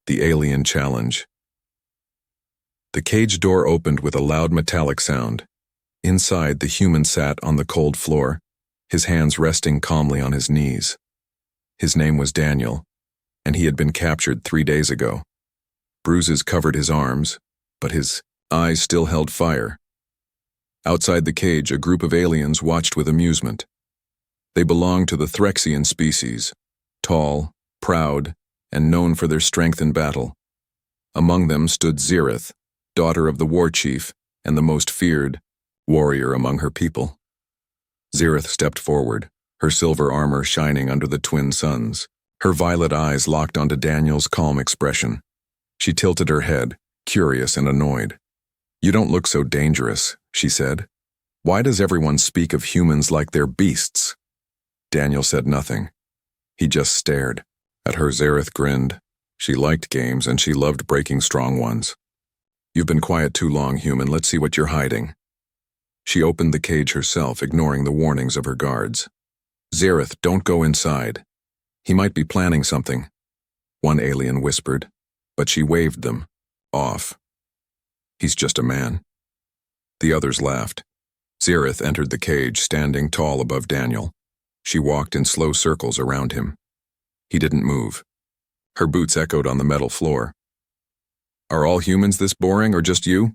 The Alien Challenge. The cage door opened with a loud metallic sound. Inside, the human sat on the cold floor, his hands resting calmly on his knees. His name was Daniel, and he had been captured 3 days ago. Bruises covered his arms, but his eyes still held fire. Outside the cage, a group of aliens watched with amusement. They belonged to the Threxian species, tall, proud, and known for their strength in battle. Among them stood Zereth, daughter of the war chief and the most feared warrior among her people. Zereth stepped forward, her silver armor shining under the twin suns. Her violet eyes locked onto Daniel's calm expression. She tilted her head, curious and annoyed. "You don't look so dangerous," she said. "Why does everyone speak of humans like they're beasts?" Daniel said nothing. He just stared. At her, Zereth grinned. She liked games and she loved breaking strong ones. "You've been quiet too long, human. Let's see what you're hiding." She opened the cage herself, ignoring the warnings of her guards. "Zereth, don't go inside. He might be planning something," one alien whispered, but she waved them off. "He's just a man." The others laughed. Zereth entered the cage, standing tall above Daniel. She walked in slow circles around him. He didn't move. Her boots echoed on the metal floor. "Are all humans this boring, or just you?"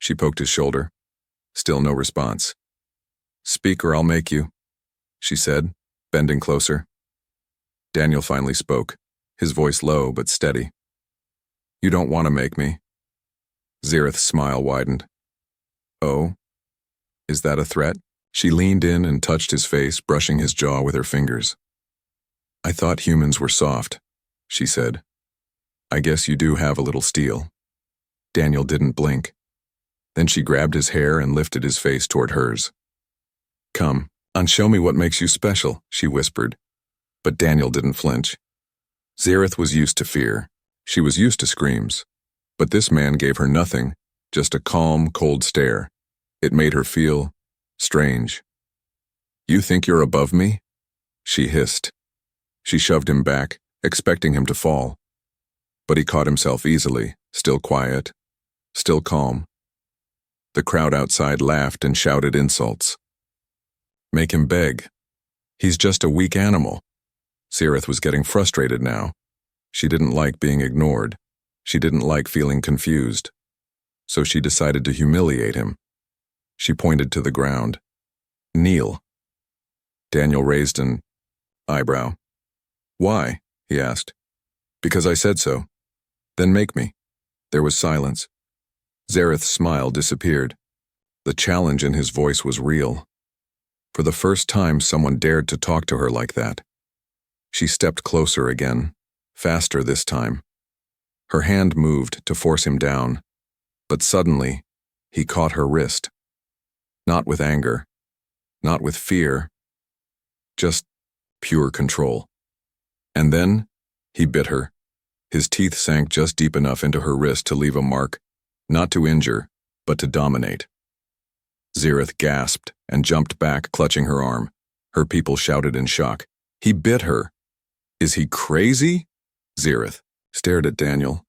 She poked his shoulder. Still no response. "Speak or I'll make you," she said, bending closer. Daniel finally spoke, his voice low but steady. "You don't want to make me." Zereth's smile widened. "Oh? Is that a threat?" She leaned in and touched his face, brushing his jaw with her fingers. "I thought humans were soft," she said. "I guess you do have a little steel." Daniel didn't blink. Then she grabbed his hair and lifted his face toward hers. "Come, and show me what makes you special," she whispered. But Daniel didn't flinch. Zereth was used to fear. She was used to screams. But this man gave her nothing, just a calm, cold stare. It made her feel strange. "You think you're above me?" she hissed. She shoved him back, expecting him to fall. But he caught himself easily, still quiet, still calm. The crowd outside laughed and shouted insults. "Make him beg. He's just a weak animal." Zereth was getting frustrated now. She didn't like being ignored. She didn't like feeling confused. So she decided to humiliate him. She pointed to the ground. "Kneel." Daniel raised an eyebrow. "Why?" he asked. "Because I said so." "Then make me." There was silence. Zereth's smile disappeared. The challenge in his voice was real. For the first time, someone dared to talk to her like that. She stepped closer again, faster this time. Her hand moved to force him down, but suddenly, he caught her wrist. Not with anger, not with fear, just pure control. And then, he bit her. His teeth sank just deep enough into her wrist to leave a mark, not to injure, but to dominate. Zereth gasped and jumped back, clutching her arm. Her people shouted in shock. "He bit her! Is he crazy?" Zereth stared at Daniel.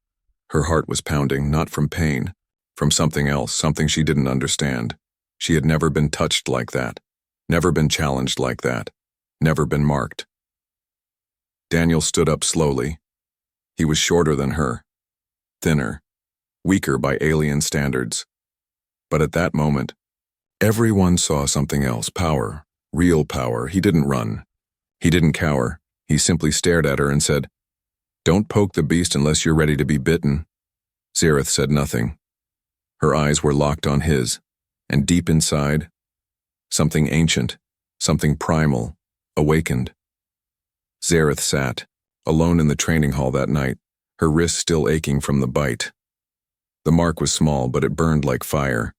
Her heart was pounding, not from pain, from something else, something she didn't understand. She had never been touched like that, never been challenged like that, never been marked. Daniel stood up slowly. He was shorter than her, thinner, weaker by alien standards. But at that moment, everyone saw something else, power, real power. He didn't run. He didn't cower. He simply stared at her and said, "Don't poke the beast unless you're ready to be bitten." Zereth said nothing. Her eyes were locked on his, and deep inside, something ancient, something primal, awakened. Zereth sat, alone in the training hall that night, her wrist still aching from the bite. The mark was small, but it burned like fire.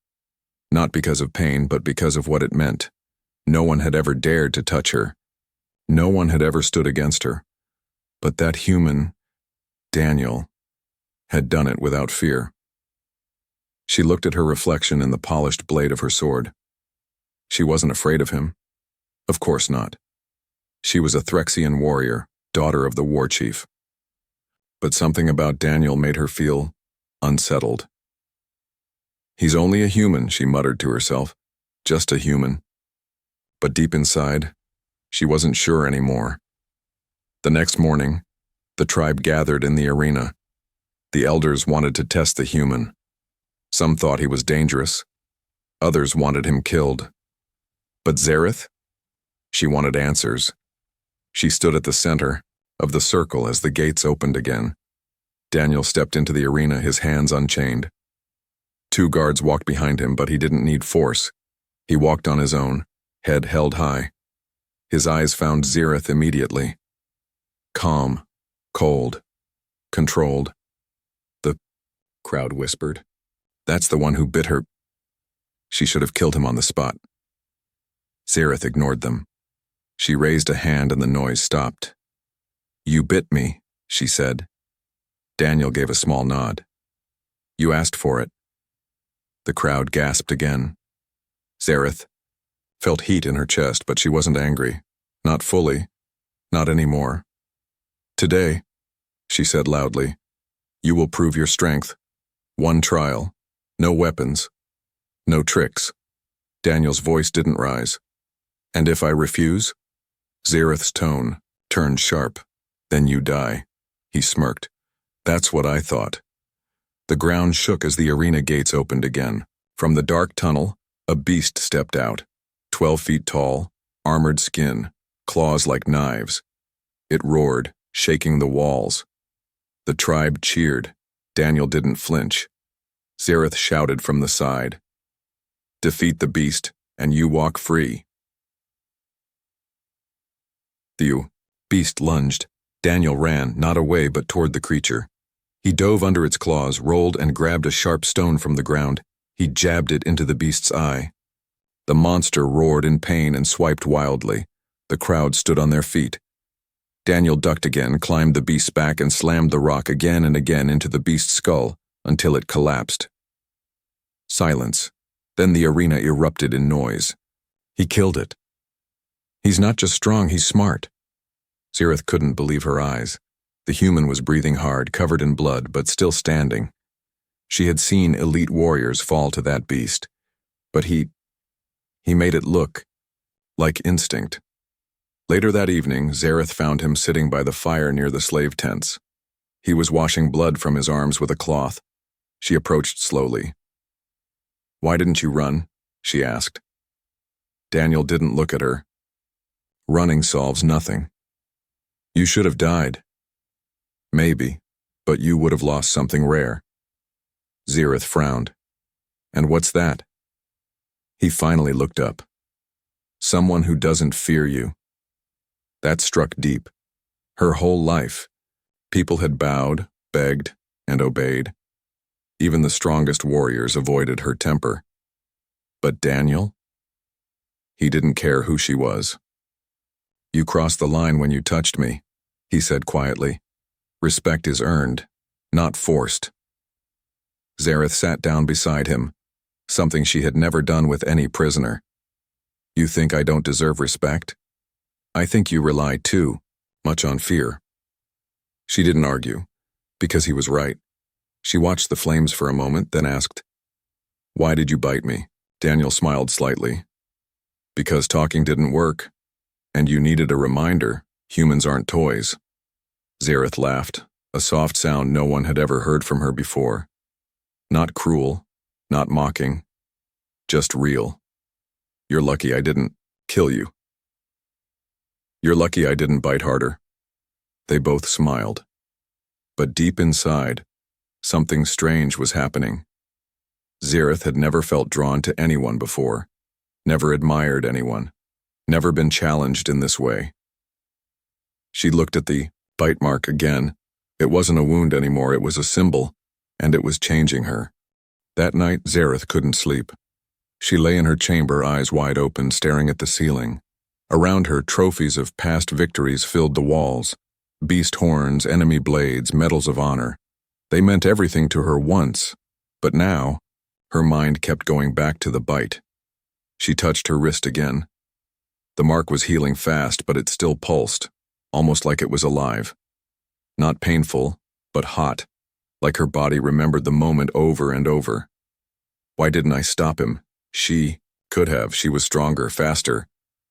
Not because of pain, but because of what it meant. No one had ever dared to touch her. No one had ever stood against her. But that human, Daniel, had done it without fear. She looked at her reflection in the polished blade of her sword. She wasn't afraid of him. Of course not. She was a Threxian warrior, daughter of the war chief. But something about Daniel made her feel unsettled. He's only a human, she muttered to herself. Just a human. But deep inside, she wasn't sure anymore. The next morning, the tribe gathered in the arena. The elders wanted to test the human. Some thought he was dangerous. Others wanted him killed. But Zareth? She wanted answers. She stood at the center of the circle as the gates opened again. Daniel stepped into the arena, his hands unchained. 2 guards walked behind him, but he didn't need force. He walked on his own, head held high. His eyes found Zareth immediately. Calm, cold, controlled. The crowd whispered. That's the one who bit her. She should have killed him on the spot. Zareth ignored them. She raised a hand and the noise stopped. You bit me, she said. Daniel gave a small nod. You asked for it. The crowd gasped again. Zareth felt heat in her chest, but she wasn't angry. Not fully. Not anymore. Today, she said loudly, you will prove your strength. 1 trial. No weapons. No tricks. Daniel's voice didn't rise. And if I refuse? Zareth's tone turned sharp. Then you die. He smirked. That's what I thought. The ground shook as the arena gates opened again. From the dark tunnel, a beast stepped out. 12 feet tall, armored skin, claws like knives. It roared, shaking the walls. The tribe cheered. Daniel didn't flinch. Zareth shouted from the side. Defeat the beast, and you walk free. The beast lunged. Daniel ran, not away but toward the creature. He dove under its claws, rolled and grabbed a sharp stone from the ground. He jabbed it into the beast's eye. The monster roared in pain and swiped wildly. The crowd stood on their feet. Daniel ducked again, climbed the beast's back, and slammed the rock again and again into the beast's skull until it collapsed. Silence. Then the arena erupted in noise. He killed it. He's not just strong, he's smart. Zareth couldn't believe her eyes. The human was breathing hard, covered in blood, but still standing. She had seen elite warriors fall to that beast, but he made it look like instinct. Later that evening, Zareth found him sitting by the fire near the slave tents. He was washing blood from his arms with a cloth. She approached slowly. Why didn't you run? She asked. Daniel didn't look at her. Running solves nothing. You should have died. Maybe, but you would have lost something rare. Zareth frowned. And what's that? He finally looked up. Someone who doesn't fear you. That struck deep. Her whole life, people had bowed, begged, and obeyed. Even the strongest warriors avoided her temper. But Daniel? He didn't care who she was. You crossed the line when you touched me, he said quietly. Respect is earned, not forced. Zareth sat down beside him, something she had never done with any prisoner. You think I don't deserve respect? I think you rely too much on fear. She didn't argue, because he was right. She watched the flames for a moment, then asked, Why did you bite me? Daniel smiled slightly. Because talking didn't work, and you needed a reminder. Humans aren't toys. Zareth laughed, a soft sound no one had ever heard from her before. Not cruel, not mocking, just real. You're lucky I didn't kill you. You're lucky I didn't bite harder. They both smiled. But deep inside, something strange was happening. Zareth had never felt drawn to anyone before, never admired anyone, never been challenged in this way. She looked at the bite mark again. It wasn't a wound anymore, it was a symbol, and it was changing her. That night, Zareth couldn't sleep. She lay in her chamber, eyes wide open, staring at the ceiling. Around her, trophies of past victories filled the walls. Beast horns, enemy blades, medals of honor. They meant everything to her once, but now, her mind kept going back to the bite. She touched her wrist again. The mark was healing fast, but it still pulsed, almost like it was alive. Not painful, but hot, like her body remembered the moment over and over. Why didn't I stop him? She could have. She was stronger, faster.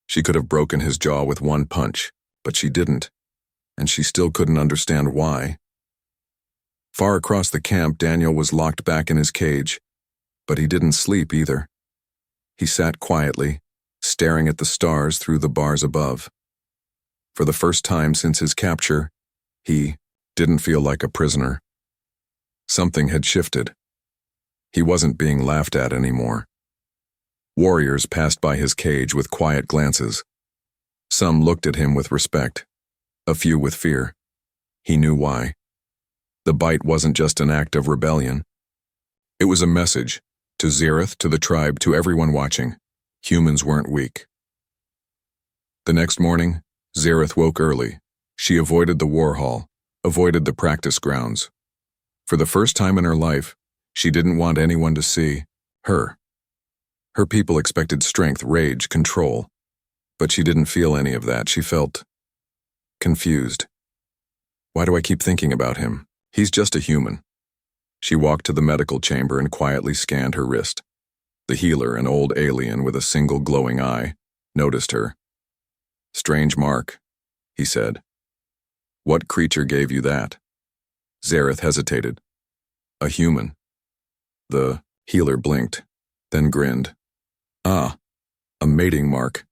She could have broken his jaw with one punch, but she didn't, and she still couldn't understand why. Far across the camp, Daniel was locked back in his cage, but he didn't sleep either. He sat quietly, staring at the stars through the bars above. For the first time since his capture, he didn't feel like a prisoner. Something had shifted. He wasn't being laughed at anymore. Warriors passed by his cage with quiet glances. Some looked at him with respect, a few with fear. He knew why. The bite wasn't just an act of rebellion. It was a message, to Xerath, to the tribe, to everyone watching. Humans weren't weak. The next morning, Xerath woke early. She avoided the war hall, avoided the practice grounds. For the first time in her life, she didn't want anyone to see her. Her people expected strength, rage, control. But she didn't feel any of that. She felt confused. Why do I keep thinking about him? He's just a human. She walked to the medical chamber and quietly scanned her wrist. The healer, an old alien with a single glowing eye, noticed her. "Strange mark," he said. "What creature gave you that?" Xerath hesitated. "A human." The healer blinked, then grinned. "Ah, a mating mark."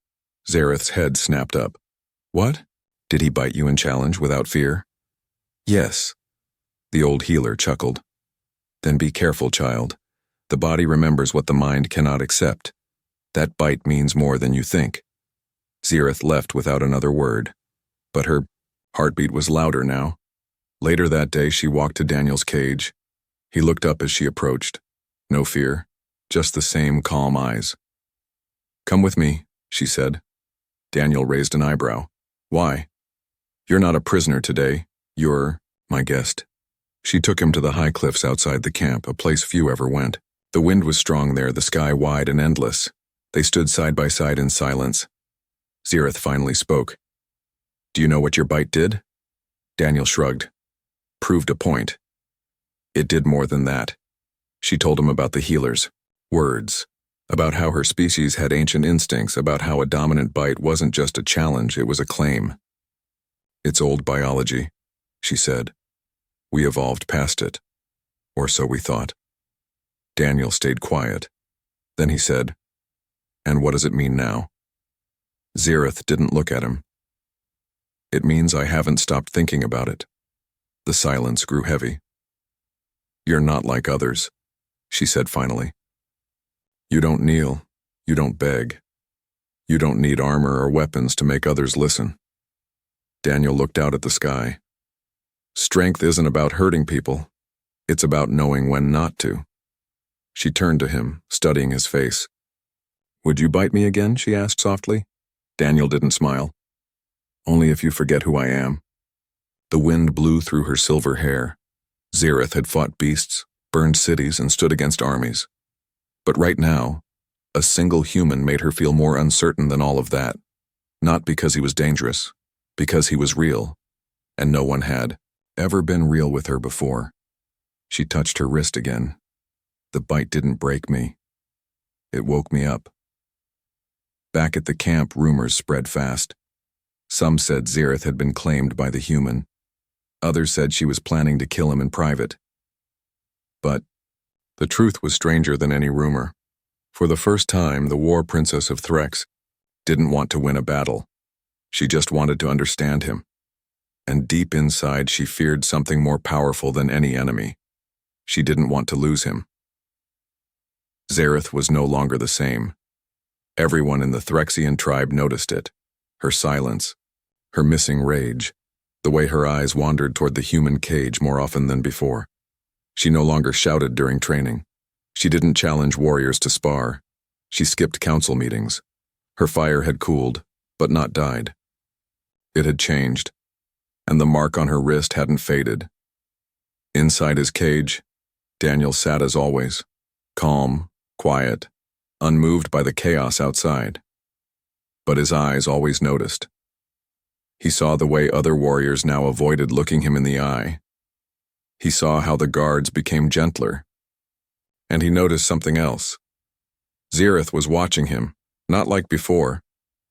Xerath's head snapped up. "What? Did he bite you in challenge without fear?" "Yes." The old healer chuckled. "Then be careful, child. The body remembers what the mind cannot accept. That bite means more than you think." Xerath left without another word, but her heartbeat was louder now. Later that day, she walked to Daniel's cage. He looked up as she approached. No fear, just the same calm eyes. "Come with me," she said. Daniel raised an eyebrow. "Why?" "You're not a prisoner today. You're my guest." She took him to the high cliffs outside the camp, a place few ever went. The wind was strong there, the sky wide and endless. They stood side by side in silence. Xerath finally spoke. "Do you know what your bite did?" Daniel shrugged. "Proved a point." "It did more than that." She told him about the healers. Words. About how her species had ancient instincts, about how a dominant bite wasn't just a challenge, it was a claim. "It's old biology," she said. "We evolved past it. Or so we thought." Daniel stayed quiet. Then he said, "And what does it mean now?" Xerath didn't look at him. "It means I haven't stopped thinking about it." The silence grew heavy. "You're not like others," she said finally. "You don't kneel. You don't beg. You don't need armor or weapons to make others listen." Daniel looked out at the sky. "Strength isn't about hurting people. It's about knowing when not to." She turned to him, studying his face. "Would you bite me again?" she asked softly. Daniel didn't smile. "Only if you forget who I am." The wind blew through her silver hair. Xerath had fought beasts, burned cities, and stood against armies. But right now, a single human made her feel more uncertain than all of that. Not because he was dangerous, because he was real, and no one had ever been real with her before. She touched her wrist again. The bite didn't break me. It woke me up. Back at the camp, rumors spread fast. Some said Xerath had been claimed by the human. Others said she was planning to kill him in private. But the truth was stranger than any rumor. For the first time, the war princess of Threx didn't want to win a battle. She just wanted to understand him. And deep inside, she feared something more powerful than any enemy. She didn't want to lose him. Xerath was no longer the same. Everyone in the Threxian tribe noticed it. Her silence, her missing rage, the way her eyes wandered toward the human cage more often than before. She no longer shouted during training. She didn't challenge warriors to spar. She skipped council meetings. Her fire had cooled, but not died. It had changed, and the mark on her wrist hadn't faded. Inside his cage, Daniel sat as always, calm, quiet, unmoved by the chaos outside. But his eyes always noticed. He saw the way other warriors now avoided looking him in the eye. He saw how the guards became gentler. And he noticed something else. Zereth was watching him, not like before.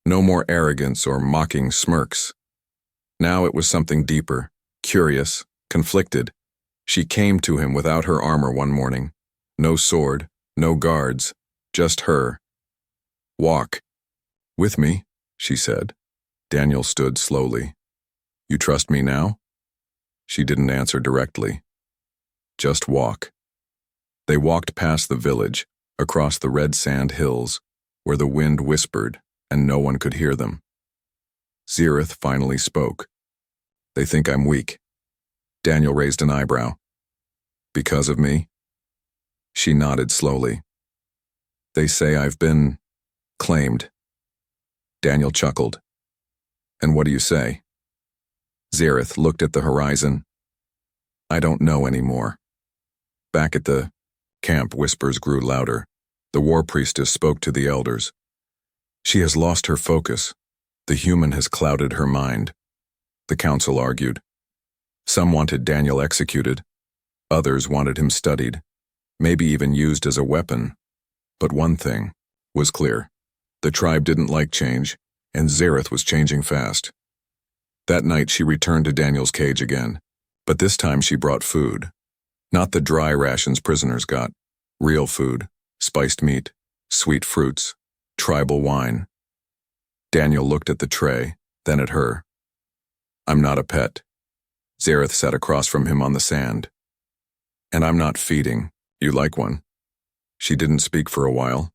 No more arrogance or mocking smirks. Now it was something deeper, curious, conflicted. She came to him without her armor one morning. No sword, no guards, just her. "Walk. With me," she said. Daniel stood slowly. "You trust me now?" She didn't answer directly. "Just walk." They walked past the village, across the red sand hills, where the wind whispered and no one could hear them. Zereth finally spoke. "They think I'm weak." Daniel raised an eyebrow. "Because of me?" She nodded slowly. "They say I've been claimed." Daniel chuckled. "And what do you say?" Zereth looked at the horizon. "I don't know anymore." Back at the camp, whispers grew louder. The war priestess spoke to the elders. "She has lost her focus. The human has clouded her mind," the council argued. Some wanted Daniel executed. Others wanted him studied, maybe even used as a weapon. But one thing was clear. The tribe didn't like change, and Zereth was changing fast. That night she returned to Daniel's cage again, but this time she brought food. Not the dry rations prisoners got. Real food, spiced meat, sweet fruits, tribal wine. Daniel looked at the tray, then at her. "I'm not a pet." Zereth sat across from him on the sand. "And I'm not feeding. You like one?" She didn't speak for a while,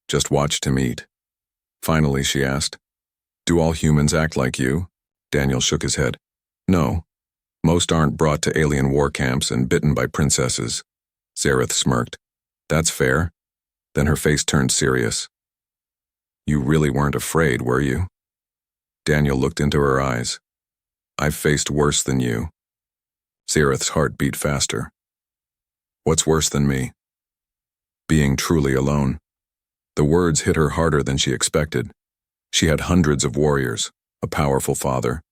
just watched him eat. Finally she asked, "Do all humans act like you?" Daniel shook his head. "No. Most aren't brought to alien war camps and bitten by princesses." Zereth smirked. "That's fair." Then her face turned serious. "You really weren't afraid, were you?" Daniel looked into her eyes. "I've faced worse than you." Zereth's heart beat faster. "What's worse than me?" "Being truly alone." The words hit her harder than she expected. She had hundreds of warriors, a powerful father,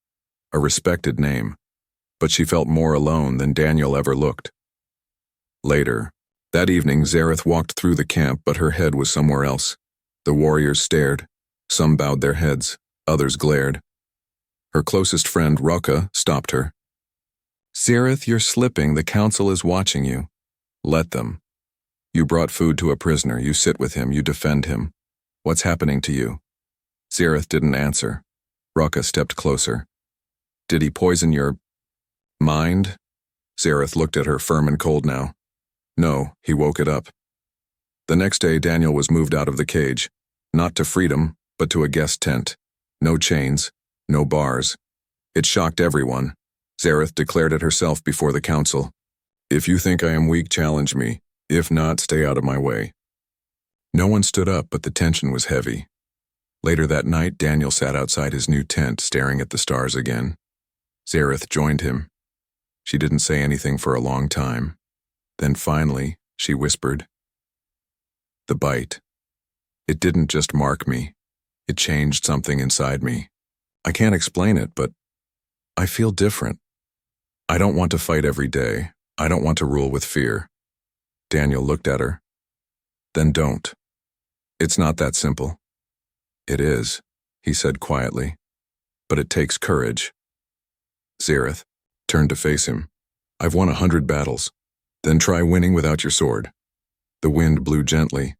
a respected name, but she felt more alone than Daniel ever looked. Later, that evening, Zereth walked through the camp, but her head was somewhere else. The warriors stared. Some bowed their heads, others glared. Her closest friend, Rocca, stopped her. "Zereth, you're slipping. The council is watching you." "Let them. You brought food to a prisoner. You sit with him. You defend him. What's happening to you?" Zereth didn't answer. Rocca stepped closer. "Did he poison your mind?" Zereth looked at her, firm and cold now. "No, he woke it up." The next day, Daniel was moved out of the cage, not to freedom, but to a guest tent. No chains, no bars. It shocked everyone. Zereth declared it herself before the council. "If you think I am weak, challenge me. If not, stay out of my way." No one stood up, but the tension was heavy. Later that night, Daniel sat outside his new tent, staring at the stars again. Zereth joined him. She didn't say anything for a long time. Then finally, she whispered, "The bite. It didn't just mark me. It changed something inside me. I can't explain it, but I feel different. I don't want to fight every day. I don't want to rule with fear." Daniel looked at her. "Then don't. It's not that simple." "It is," he said quietly, "but it takes courage." Zereth turned to face him. "I've won 100 battles. Then try winning without your sword." The wind blew gently.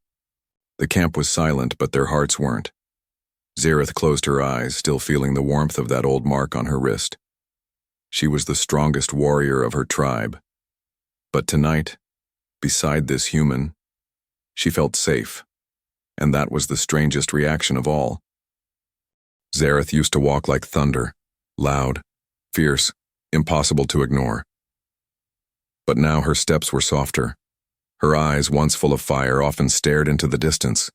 The camp was silent, but their hearts weren't. Zereth closed her eyes, still feeling the warmth of that old mark on her wrist. She was the strongest warrior of her tribe. But tonight, beside this human, she felt safe. And that was the strangest reaction of all. Zereth used to walk like thunder, loud, fierce, impossible to ignore. But now her steps were softer. Her eyes, once full of fire, often stared into the distance.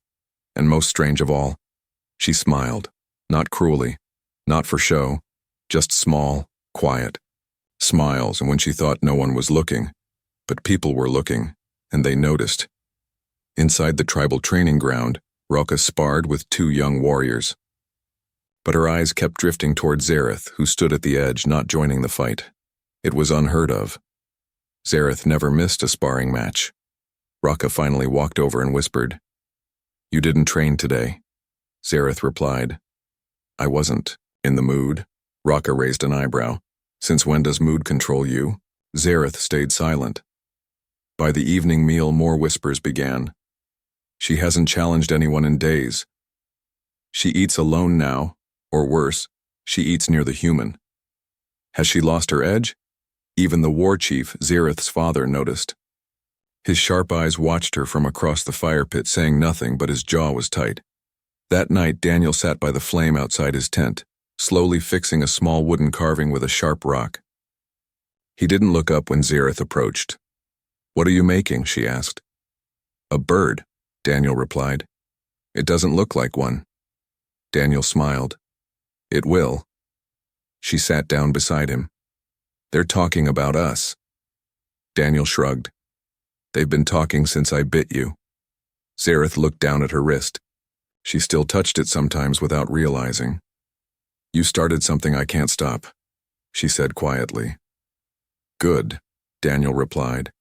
And most strange of all, she smiled, not cruelly, not for show, just small, quiet smiles, and when she thought no one was looking, but people were looking, and they noticed. Inside the tribal training ground, Rocca sparred with 2 young warriors. But her eyes kept drifting toward Zereth, who stood at the edge, not joining the fight. It was unheard of. Zareth never missed a sparring match. Raka finally walked over and whispered, "You didn't train today." Zareth replied, "I wasn't in the mood." Raka raised an eyebrow. "Since when does mood control you?" Zareth stayed silent. By the evening meal, more whispers began. "She hasn't challenged anyone in days. She eats alone now, or worse, she eats near the human. Has she lost her edge?" Even the war chief, Zareth's father, noticed. His sharp eyes watched her from across the fire pit, saying nothing, but his jaw was tight. That night, Daniel sat by the flame outside his tent, slowly fixing a small wooden carving with a sharp rock. He didn't look up when Zareth approached. "What are you making?" she asked. "A bird," Daniel replied. "It doesn't look like one." Daniel smiled. "It will." She sat down beside him. "They're talking about us." Daniel shrugged. "They've been talking since I bit you." Zareth looked down at her wrist. She still touched it sometimes without realizing. "You started something I can't stop," she said quietly. "Good," Daniel replied.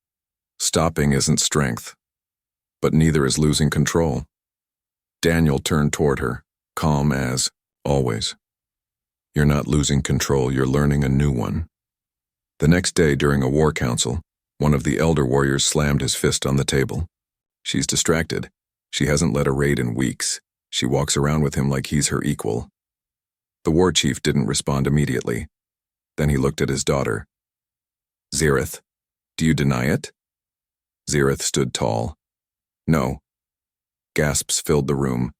"Stopping isn't strength, but neither is losing control." Daniel turned toward her, calm as always. "You're not losing control, you're learning a new one." The next day, during a war council, one of the elder warriors slammed his fist on the table. "She's distracted. She hasn't led a raid in weeks. She walks around with him like he's her equal." The war chief didn't respond immediately. Then he looked at his daughter. "Zareth, do you deny it?" Zareth stood tall. "No." Gasps filled the room.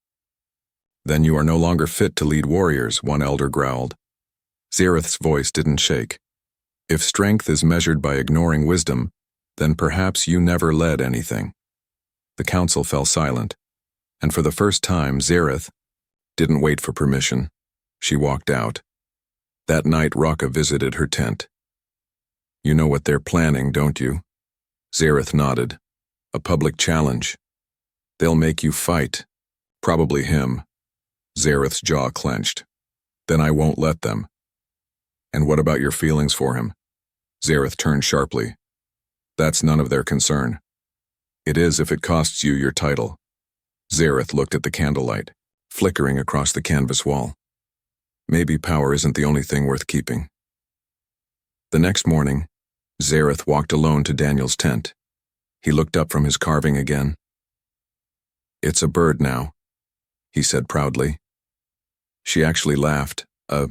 "Then you are no longer fit to lead warriors," one elder growled. Zareth's voice didn't shake. "If strength is measured by ignoring wisdom, then perhaps you never led anything." The council fell silent, and for the first time, Zareth didn't wait for permission. She walked out. That night, Raka visited her tent. "You know what they're planning, don't you?" Zareth nodded. "A public challenge. They'll make you fight. Probably him." Zareth's jaw clenched. "Then I won't let them." "And what about your feelings for him?" Zareth turned sharply. "That's none of their concern." "It is if it costs you your title." Zareth looked at the candlelight, flickering across the canvas wall. Maybe power isn't the only thing worth keeping. The next morning, Zareth walked alone to Daniel's tent. He looked up from his carving again. "It's a bird now," he said proudly. She actually laughed, a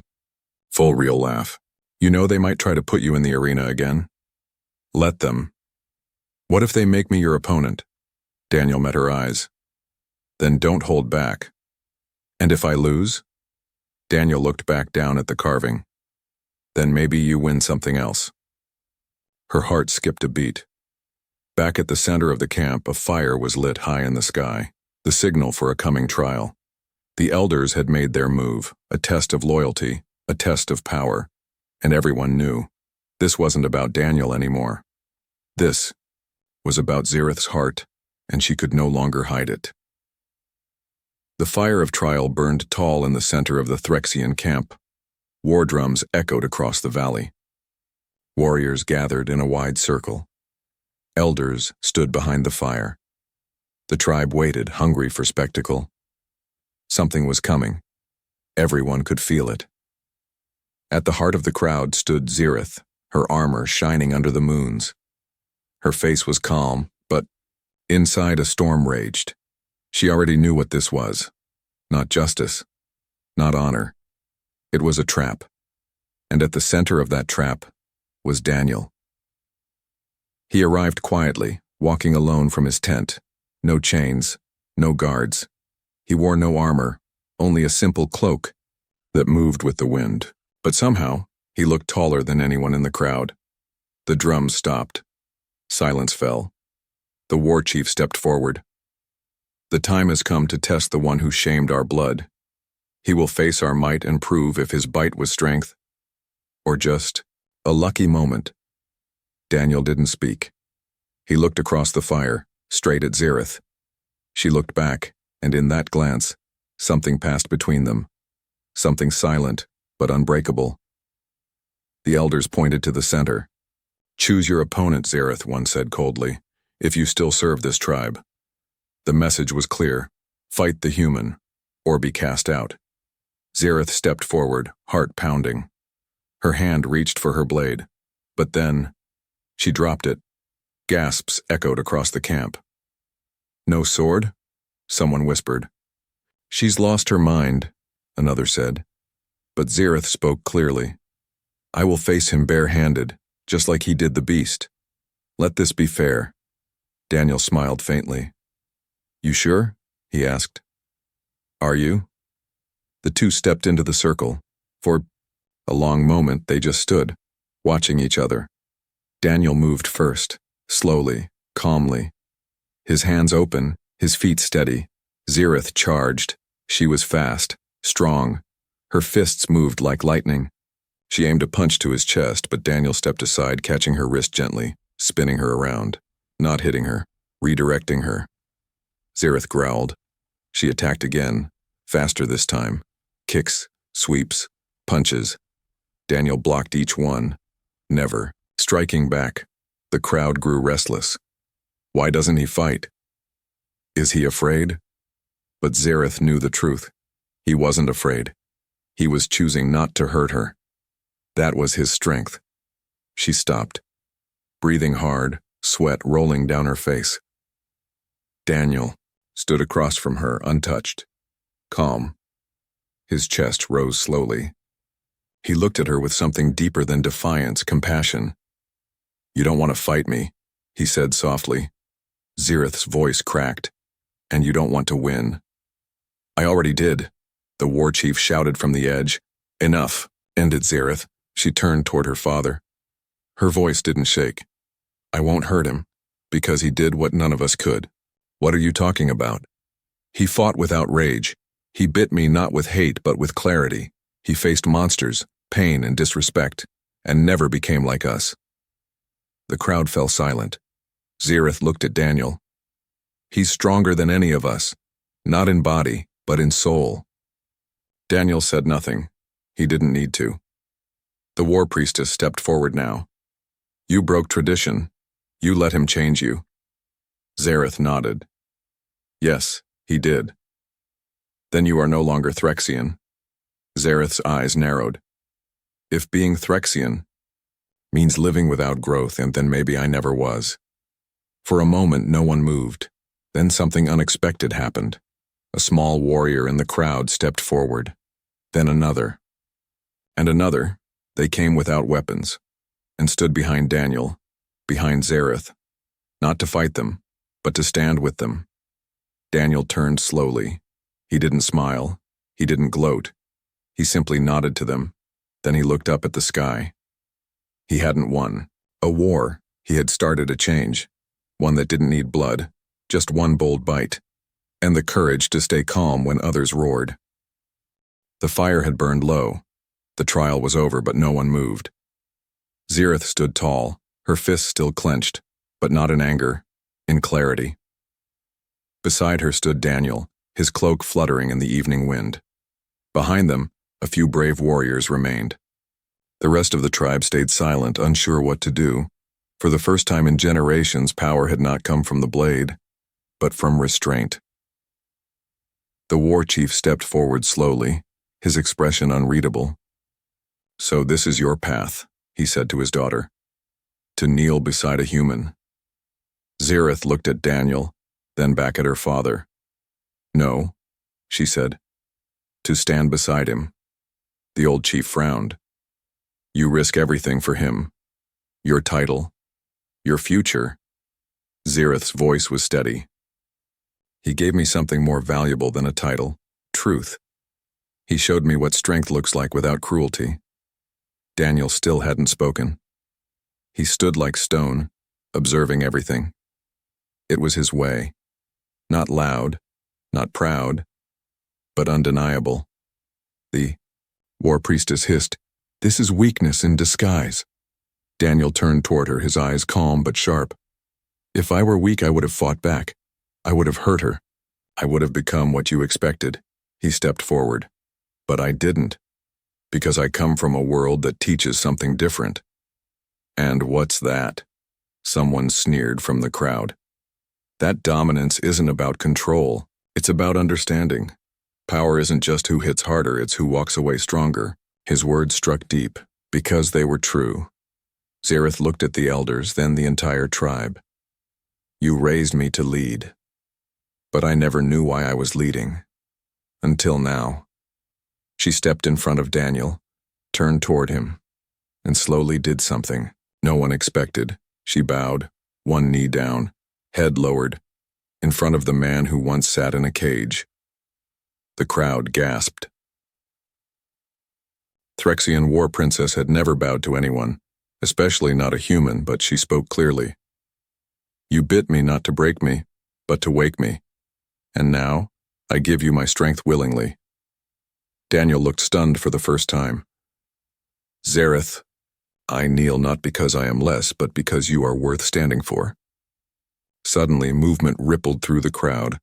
full real laugh. "You know they might try to put you in the arena again. Let them. What if they make me your opponent?" Daniel met her eyes. "Then don't hold back." "And if I lose?" Daniel looked back down at the carving. "Then maybe you win something else." Her heart skipped a beat. Back at the center of the camp, a fire was lit high in the sky, the signal for a coming trial. The elders had made their move, a test of loyalty, a test of power, and everyone knew this wasn't about Daniel anymore. This was about Zareth's heart, and she could no longer hide it. The fire of trial burned tall in the center of the Threxian camp. War drums echoed across the valley. Warriors gathered in a wide circle. Elders stood behind the fire. The tribe waited, hungry for spectacle. Something was coming. Everyone could feel it. At the heart of the crowd stood Zareth, her armor shining under the moons. Her face was calm, but inside a storm raged. She already knew what this was. Not justice, not honor. It was a trap. And at the center of that trap was Daniel. He arrived quietly, walking alone from his tent. No chains, no guards. He wore no armor, only a simple cloak that moved with the wind. But somehow, he looked taller than anyone in the crowd. The drums stopped. Silence fell. The war chief stepped forward. "The time has come to test the one who shamed our blood. He will face our might and prove if his bite was strength, or just a lucky moment." Daniel didn't speak. He looked across the fire, straight at Zareth. She looked back, and in that glance, something passed between them. Something silent, but unbreakable. The elders pointed to the center. Choose your opponent, Zareth once said coldly, if you still serve this tribe. The message was clear. Fight the human, or be cast out. Zareth stepped forward, heart pounding. Her hand reached for her blade, but then she dropped it. Gasps echoed across the camp. No sword? Someone whispered. She's lost her mind, another said. But Zareth spoke clearly. I will face him bare-handed, just like he did the beast. Let this be fair. Daniel smiled faintly. You sure? He asked. Are you? The two stepped into the circle. For a long moment they just stood, watching each other. Daniel moved first, slowly, calmly. His hands open, his feet steady. Zareth charged. She was fast, strong. Her fists moved like lightning. She aimed a punch to his chest, but Daniel stepped aside, catching her wrist gently, spinning her around, not hitting her, redirecting her. Zareth growled. She attacked again, faster this time. Kicks, sweeps, punches. Daniel blocked each one, never striking back. The crowd grew restless. Why doesn't he fight? Is he afraid? But Zareth knew the truth. He wasn't afraid. He was choosing not to hurt her. That was his strength. She stopped, breathing hard, sweat rolling down her face. Daniel stood across from her, untouched, calm. His chest rose slowly. He looked at her with something deeper than defiance, compassion. You don't want to fight me, he said softly. Zareth's voice cracked. And you don't want to win. I already did, the war chief shouted from the edge. Enough, ended Zareth. She turned toward her father. Her voice didn't shake. I won't hurt him, because he did what none of us could. What are you talking about? He fought without rage. He bit me not with hate but with clarity. He faced monsters, pain and disrespect, and never became like us. The crowd fell silent. Zareth looked at Daniel. He's stronger than any of us, not in body, but in soul. Daniel said nothing. He didn't need to. The war priestess stepped forward now. You broke tradition. You let him change you. Zareth nodded. Yes, he did. Then you are no longer Threxian. Zareth's eyes narrowed. If being Threxian means living without growth, and then maybe I never was. For a moment no one moved. Then something unexpected happened. A small warrior in the crowd stepped forward. Then another. And another. They came without weapons, and stood behind Daniel, behind Zareth, not to fight them, but to stand with them. Daniel turned slowly. He didn't smile. He didn't gloat. He simply nodded to them. Then he looked up at the sky. He hadn't won a war. He had started a change, one that didn't need blood, just one bold bite, and the courage to stay calm when others roared. The fire had burned low. The trial was over, but no one moved. Zareth stood tall, her fists still clenched, but not in anger, in clarity. Beside her stood Daniel, his cloak fluttering in the evening wind. Behind them, a few brave warriors remained. The rest of the tribe stayed silent, unsure what to do. For the first time in generations, power had not come from the blade, but from restraint. The war chief stepped forward slowly, his expression unreadable. So this is your path, he said to his daughter. To kneel beside a human. Zareth looked at Daniel, then back at her father. No, she said. To stand beside him. The old chief frowned. You risk everything for him. Your title. Your future. Zareth's voice was steady. He gave me something more valuable than a title. Truth. He showed me what strength looks like without cruelty. Daniel still hadn't spoken. He stood like stone, observing everything. It was his way. Not loud, not proud, but undeniable. The war priestess hissed, "This is weakness in disguise." Daniel turned toward her, his eyes calm but sharp. If I were weak, I would have fought back. I would have hurt her. I would have become what you expected. He stepped forward. But I didn't. Because I come from a world that teaches something different. And what's that? Someone sneered from the crowd. That dominance isn't about control. It's about understanding. Power isn't just who hits harder, it's who walks away stronger. His words struck deep, because they were true. Zareth looked at the elders, then the entire tribe. You raised me to lead. But I never knew why I was leading. Until now. She stepped in front of Daniel, turned toward him, and slowly did something no one expected. She bowed, one knee down, head lowered, in front of the man who once sat in a cage. The crowd gasped. Threxian war princess had never bowed to anyone, especially not a human, but she spoke clearly. You bit me not to break me, but to wake me. And now, I give you my strength willingly. Daniel looked stunned for the first time. Zareth, I kneel not because I am less, but because you are worth standing for. Suddenly, movement rippled through the crowd.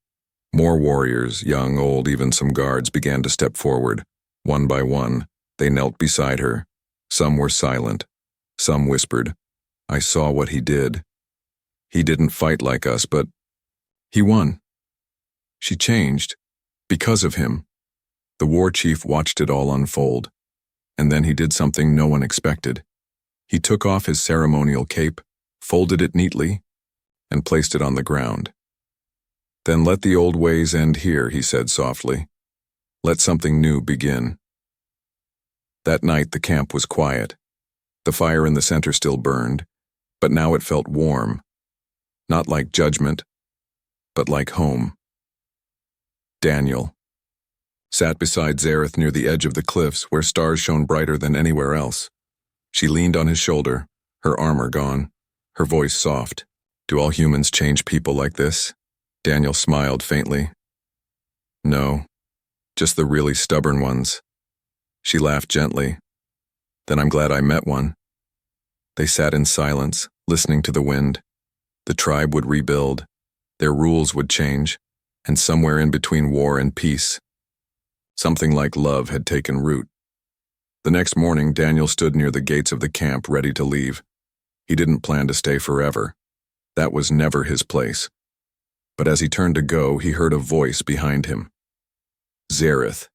More warriors, young, old, even some guards, began to step forward. One by one, they knelt beside her. Some were silent. Some whispered, I saw what he did. He didn't fight like us, but he won. She changed. Because of him. The war chief watched it all unfold. And then he did something no one expected. He took off his ceremonial cape, folded it neatly, and placed it on the ground. Then let the old ways end here, he said softly. Let something new begin. That night the camp was quiet. The fire in the center still burned, but now it felt warm. Not like judgment, but like home. Daniel sat beside Zareth near the edge of the cliffs where stars shone brighter than anywhere else. She leaned on his shoulder, her armor gone, her voice soft. Do all humans change people like this? Daniel smiled faintly. No, just the really stubborn ones. She laughed gently. Then I'm glad I met one. They sat in silence, listening to the wind. The tribe would rebuild. Their rules would change, and somewhere in between war and peace, something like love had taken root. The next morning, Daniel stood near the gates of the camp, ready to leave. He didn't plan to stay forever. That was never his place. But as he turned to go, he heard a voice behind him. Zareth.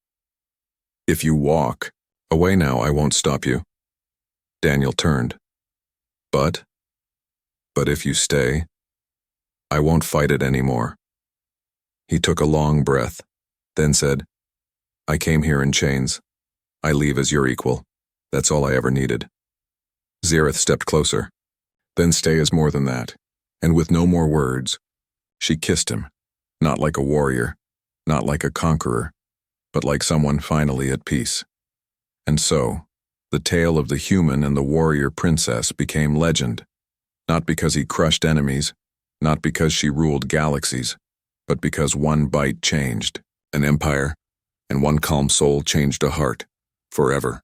If you walk away now, I won't stop you. Daniel turned. But if you stay, I won't fight it anymore. He took a long breath, then said, I came here in chains. I leave as your equal. That's all I ever needed. Zareth stepped closer. Then stay as more than that. And with no more words, she kissed him, not like a warrior, not like a conqueror, but like someone finally at peace. And so, the tale of the human and the warrior princess became legend, not because he crushed enemies, not because she ruled galaxies, but because one bite changed an empire, and one calm soul changed a heart, forever.